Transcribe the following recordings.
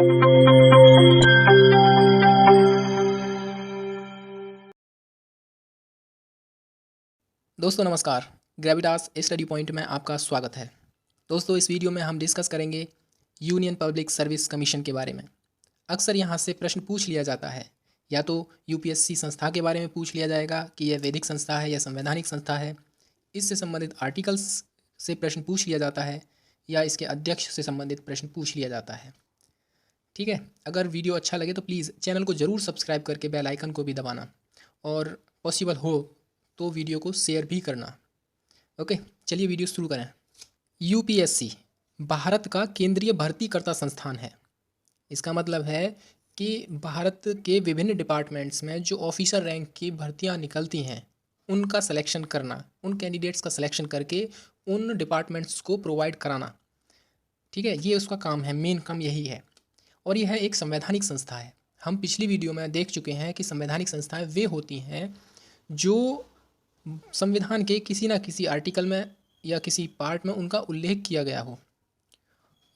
दोस्तों नमस्कार। Gravitas study point में आपका स्वागत है। दोस्तों इस वीडियो में हम डिस्कस करेंगे यूनियन पब्लिक सर्विस कमीशन के बारे में। अक्सर यहाँ से प्रश्न पूछ लिया जाता है, या तो यूपीएससी संस्था के बारे में पूछ लिया जाएगा कि यह वैदिक संस्था है या संवैधानिक संस्था है। इससे संबंधित आर्टिकल्स से प्रश्न पूछ लिया जाता है, या इसके अध्यक्ष से संबंधित प्रश्न पूछ लिया जाता है। ठीक है, अगर वीडियो अच्छा लगे तो प्लीज़ चैनल को ज़रूर सब्सक्राइब करके बेल आइकन को भी दबाना, और पॉसिबल हो तो वीडियो को शेयर भी करना। ओके, चलिए वीडियो शुरू करें। यूपीएससी भारत का केंद्रीय भर्तीकर्ता संस्थान है। इसका मतलब है कि भारत के विभिन्न डिपार्टमेंट्स में जो ऑफिसर रैंक की भर्तियां निकलती हैं, उनका सिलेक्शन करना, उन कैंडिडेट्स का सिलेक्शन करके उन डिपार्टमेंट्स को प्रोवाइड कराना। ठीक है, ये उसका काम है, मेन काम यही है। और यह एक संवैधानिक संस्था है। हम पिछली वीडियो में देख चुके हैं कि संवैधानिक संस्थाएं वे होती हैं जो संविधान के किसी ना किसी आर्टिकल में या किसी पार्ट में उनका उल्लेख किया गया हो,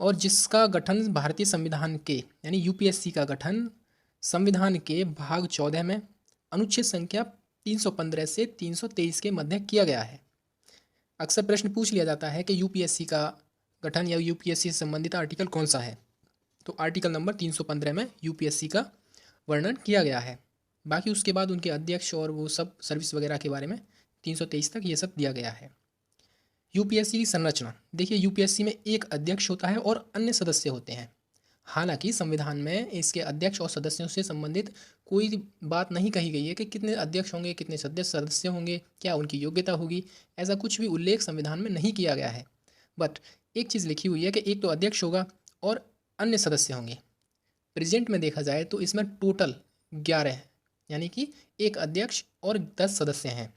और जिसका गठन भारतीय संविधान के यानी यूपीएससी का गठन संविधान के भाग 14 में अनुच्छेद संख्या 315 से 323 के मध्य किया गया है। अक्सर प्रश्न पूछ लिया जाता है कि यूपीएससी का गठन या यूपीएससी से संबंधित आर्टिकल कौन सा है, तो आर्टिकल नंबर 315 में यूपीएससी का वर्णन किया गया है। बाकी उसके बाद उनके अध्यक्ष और वो सब सर्विस वगैरह के बारे में 323 तक ये सब दिया गया है। यूपीएससी की संरचना देखिए, यूपीएससी में एक अध्यक्ष होता है और अन्य सदस्य होते हैं। हालांकि संविधान में इसके अध्यक्ष और सदस्यों से संबंधित कोई बात नहीं कही गई है कि कितने अध्यक्ष होंगे, कितने सदस्य होंगे, क्या उनकी योग्यता होगी, ऐसा कुछ भी उल्लेख संविधान में नहीं किया गया है। बट एक चीज़ लिखी हुई है कि एक तो अध्यक्ष होगा और अन्य सदस्य होंगे। प्रेजेंट में देखा जाए तो इसमें टोटल 11 है, यानी कि एक अध्यक्ष और 10 सदस्य हैं,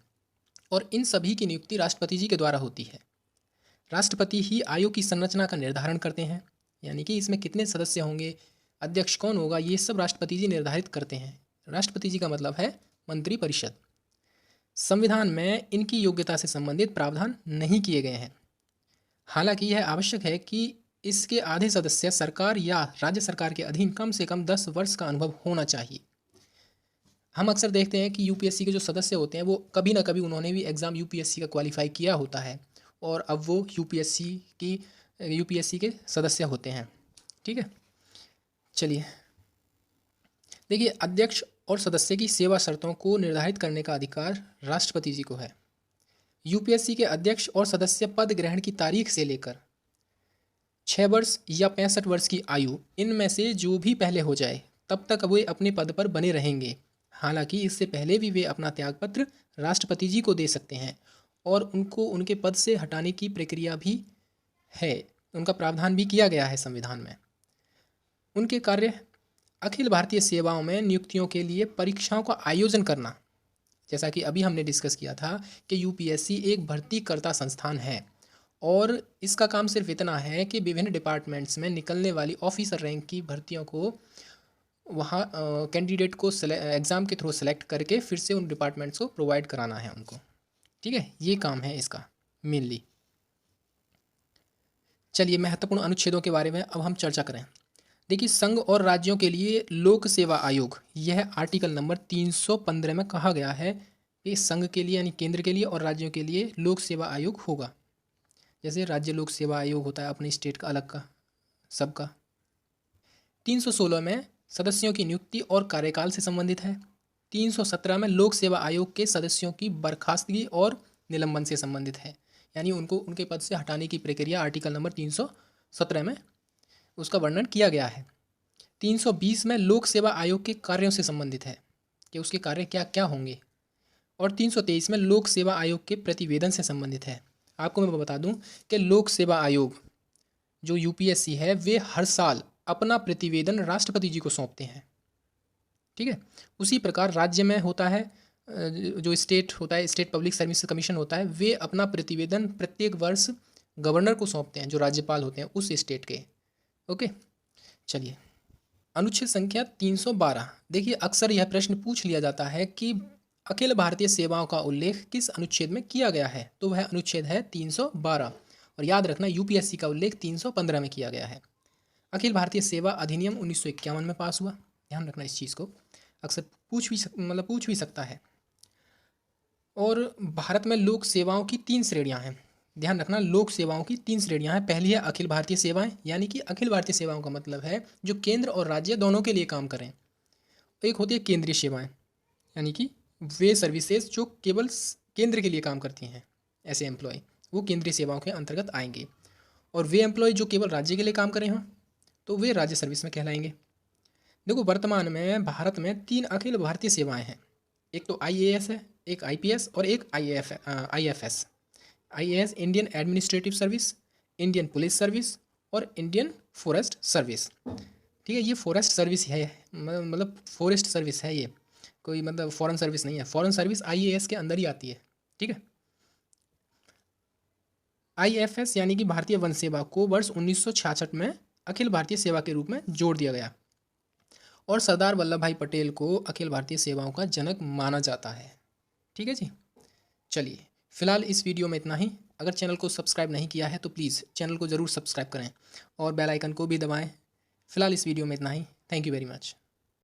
और इन सभी की नियुक्ति राष्ट्रपति जी के द्वारा होती है। राष्ट्रपति ही आयोग की संरचना का निर्धारण करते हैं, यानी कि इसमें कितने सदस्य होंगे, अध्यक्ष कौन होगा, ये सब राष्ट्रपति जी निर्धारित करते हैं। राष्ट्रपति जी का मतलब है मंत्रिपरिषद। संविधान में इनकी योग्यता से संबंधित प्रावधान नहीं किए गए हैं। हालांकि यह आवश्यक है कि इसके आधे सदस्य सरकार या राज्य सरकार के अधीन कम से कम 10 वर्ष का अनुभव होना चाहिए। हम अक्सर देखते हैं कि यूपीएससी के जो सदस्य होते हैं वो कभी ना कभी उन्होंने भी एग्ज़ाम यूपीएससी का क्वालिफाई किया होता है, और अब वो यूपीएससी के सदस्य होते हैं। ठीक है, चलिए देखिए, अध्यक्ष और सदस्य की सेवा शर्तों को निर्धारित करने का अधिकार राष्ट्रपति जी को है। यूपीएससी के अध्यक्ष और सदस्य पद ग्रहण की तारीख से लेकर 6 वर्ष या 65 वर्ष की आयु, इनमें से जो भी पहले हो जाए तब तक वे अपने पद पर बने रहेंगे। हालांकि इससे पहले भी वे अपना त्यागपत्र राष्ट्रपति जी को दे सकते हैं, और उनको उनके पद से हटाने की प्रक्रिया भी है, उनका प्रावधान भी किया गया है संविधान में। उनके कार्य अखिल भारतीय सेवाओं में नियुक्तियों के लिए परीक्षाओं का आयोजन करना, जैसा कि अभी हमने डिस्कस किया था कि यूपीएससी एक भर्तीकर्ता संस्थान है, और इसका काम सिर्फ इतना है कि विभिन्न डिपार्टमेंट्स में निकलने वाली ऑफिसर रैंक की भर्तियों को वहाँ कैंडिडेट को एग्ज़ाम के थ्रू सेलेक्ट करके फिर से उन डिपार्टमेंट्स को प्रोवाइड कराना है उनको। ठीक है, ये काम है इसका मेनली। चलिए महत्वपूर्ण अनुच्छेदों के बारे में अब हम चर्चा करें। देखिए, संघ और राज्यों के लिए लोक सेवा आयोग, यह आर्टिकल नंबर 315 में कहा गया है कि संघ के लिए यानी केंद्र के लिए और राज्यों के लिए लोक सेवा आयोग होगा। जैसे राज्य लोक सेवा आयोग होता है अपने स्टेट का अलग का सबका। 316 में सदस्यों की नियुक्ति और कार्यकाल से संबंधित है। 317 में लोक सेवा आयोग के सदस्यों की बर्खास्तगी और निलंबन से संबंधित है, यानी उनको उनके पद से हटाने की प्रक्रिया आर्टिकल नंबर 317 में उसका वर्णन किया गया है। 320 में लोक सेवा आयोग के कार्यों से संबंधित है कि उसके कार्य क्या क्या होंगे, और 323 में लोक सेवा आयोग के प्रतिवेदन से संबंधित है। आपको मैं बता दूं कि लोक सेवा आयोग जो यूपीएससी है वे हर साल अपना प्रतिवेदन राष्ट्रपति जी को सौंपते हैं। ठीक है, उसी प्रकार राज्य में होता है, जो स्टेट होता है, स्टेट पब्लिक सर्विस कमीशन होता है, वे अपना प्रतिवेदन प्रत्येक वर्ष गवर्नर को सौंपते हैं, जो राज्यपाल होते हैं उस स्टेट के। ओके, चलिए अनुच्छेद संख्या 312। देखिए, अक्सर यह प्रश्न पूछ लिया जाता है कि अखिल भारतीय सेवाओं का उल्लेख किस अनुच्छेद में किया गया है, तो वह अनुच्छेद है 312, और याद रखना यूपीएससी का उल्लेख 315 में किया गया है। अखिल भारतीय सेवा अधिनियम 1951 में पास हुआ। ध्यान रखना इस चीज़ को, अक्सर पूछ भी सकता है। और भारत में लोक सेवाओं की 3 श्रेणियां हैं। ध्यान रखना, लोक सेवाओं की 3 श्रेणियां हैं। पहली है अखिल भारतीय सेवाएं, यानी कि अखिल भारतीय सेवाओं का मतलब है जो केंद्र और राज्य दोनों के लिए काम करें। एक होती है केंद्रीय सेवाएं, यानी कि वे सर्विसेज जो केवल केंद्र के लिए काम करती हैं, ऐसे एम्प्लॉय वो केंद्रीय सेवाओं के अंतर्गत आएंगे। और वे एम्प्लॉय जो केवल राज्य के लिए काम करें हों तो वे राज्य सर्विस में कहलाएंगे। देखो, वर्तमान में भारत में 3 अखिल भारतीय सेवाएं हैं। एक तो IAS है, एक IPS और एक IFS। IAS Indian administrative service, Indian police service और इंडियन फॉरेस्ट सर्विस। ठीक है, ये फॉरेस्ट सर्विस है, मतलब फॉरेस्ट सर्विस है ये, कोई मतलब फॉरेन सर्विस नहीं है। फॉरेन सर्विस IAS के अंदर ही आती है। ठीक है। IFS यानी कि भारतीय वन सेवा को वर्ष 1966 में अखिल भारतीय सेवा के रूप में जोड़ दिया गया और सरदार वल्लभ भाई पटेल को अखिल भारतीय सेवाओं का जनक माना जाता है। ठीक है जी। चलिए, फिलहाल इस वीडियो में इतना ही। अगर चैनल को सब्सक्राइब नहीं किया है तो प्लीज़ चैनल को ज़रूर सब्सक्राइब करें और बेल आइकन को भी दबाएं। फिलहाल इस वीडियो में इतना ही। Thank you very much.